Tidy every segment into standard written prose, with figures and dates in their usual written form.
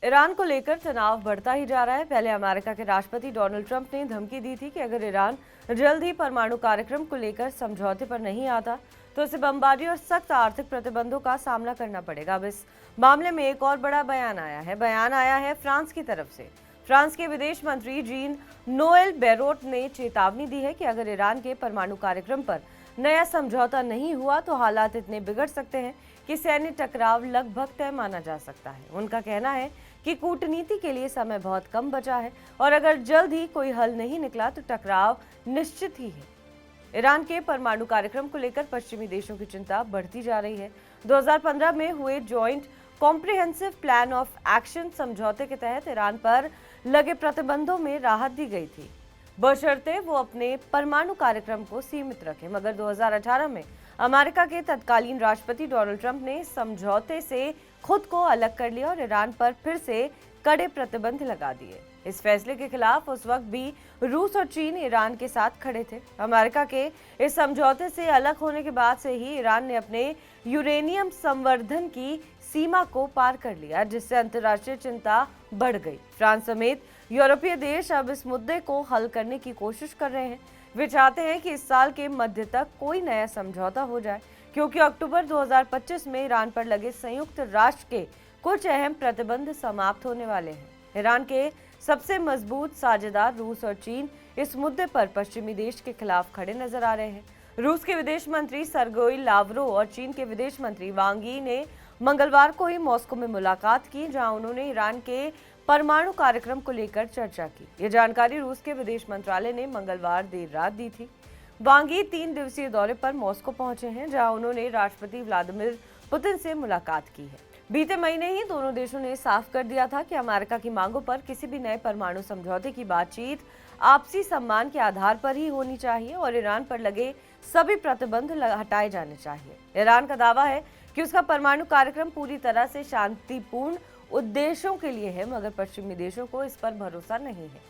Iran को लेकर तनाव बढ़ता ही जा रहा है। पहले अमेरिका के राष्ट्रपति डोनाल्ड ट्रंप ने धमकी दी थी कि अगर ईरान जल्द ही परमाणु कार्यक्रम को लेकर समझौते पर नहीं आता तो उसे बमबारी और सख्त आर्थिक प्रतिबंधों का सामना करना पड़ेगा। अब इस मामले में एक और बड़ा बयान आया है फ्रांस की तरफ से। फ्रांस के विदेश मंत्री जीन नोएल बैरोट ने चेतावनी दी है कि अगर ईरान के परमाणु कार्यक्रम पर नया समझौता नहीं हुआ तो हालात इतने बिगड़ सकते हैं कि सैन्य टकराव लगभग तय माना जा सकता है। उनका कहना है कि कूटनीति के लिए समय बहुत कम बचा है और अगर जल्द ही कोई हल नहीं निकला तो टकराव निश्चित ही है। ईरान के परमाणु कार्यक्रम को लेकर पश्चिमी देशों की चिंता बढ़ती जा रही है। 2015 में हुए joint comprehensive plan of action समझौते के तहत ईरान पर लगे प्रतिबंधों में राहत दी गई थी, बशर्ते वो अपने परमाणु कार्यक्रम को सीमित रखे। मगर 2018 में अमेरिका के तत्कालीन राष्ट्रपति डोनाल्ड ट्रंप ने समझौते से खुद को अलग कर लिया और ईरान पर फिर से कड़े प्रतिबंध लगा दिए। इस फैसले के खिलाफ उस वक्त भी रूस और चीन ईरान के साथ खड़े थे। अमेरिका के इस समझौते से अलग होने के बाद से ही ईरान ने अपने यूरेनियम संवर्धन की सीमा को पार कर लिया, जिससे अंतर्राष्ट्रीय चिंता बढ़ गई। फ्रांस समेत यूरोपीय देश अब इस मुद्दे को हल करने की कोशिश कर रहे हैं। वे चाहते हैं कि इस साल के मध्य तक कोई नया समझौता हो जाए, क्योंकि अक्टूबर 2025 में ईरान पर लगे संयुक्त राष्ट्र के कुछ अहम प्रतिबंध समाप्त होने वाले हैं। ईरान के सबसे मजबूत साझेदार रूस और चीन इस मुद्दे पर पश्चिमी देश के खिलाफ खड़े नजर आ रहे हैं। रूस के विदेश मंत्री सर्गेई लावरोव और चीन के विदेश मंत्री वांग यी ने मंगलवार को ही मॉस्को में मुलाकात की, जहां उन्होंने ईरान के परमाणु कार्यक्रम को लेकर चर्चा की। ये जानकारी रूस के विदेश मंत्रालय ने मंगलवार देर रात दी थी। वांग यी 3 दिवसीय दौरे पर मॉस्को पहुंचे हैं, जहां उन्होंने राष्ट्रपति व्लादिमीर पुतिन से मुलाकात की है। बीते महीने ही दोनों देशों ने साफ कर दिया था कि अमेरिका की मांगों पर किसी भी नए परमाणु समझौते की बातचीत आपसी सम्मान के आधार पर ही होनी चाहिए और ईरान पर लगे सभी प्रतिबंध हटाए जाने चाहिए। ईरान का दावा है कि उसका परमाणु कार्यक्रम पूरी तरह से शांतिपूर्ण उद्देश्यों के लिए है, मगर पश्चिमी देशों को इस पर भरोसा नहीं है।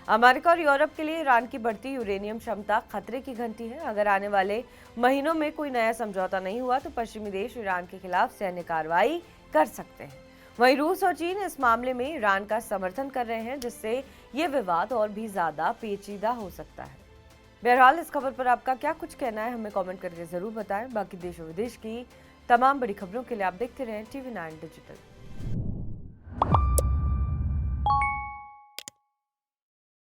अमेरिका और यूरोप के लिए ईरान की बढ़ती यूरेनियम क्षमता खतरे की घंटी है। अगर आने वाले महीनों में कोई नया समझौता नहीं हुआ तो पश्चिमी देश ईरान के खिलाफ सैन्य कार्रवाई कर सकते हैं। वहीं रूस और चीन इस मामले में ईरान का समर्थन कर रहे हैं, जिससे ये विवाद और भी ज्यादा पेचीदा हो सकता है। बहरहाल इस खबर पर आपका क्या कुछ कहना है, हमें कमेंट करके जरूर बताएं। बाकी देश और विदेश की तमाम बड़ी खबरों के लिए आप देखते रहें TV9 डिजिटल।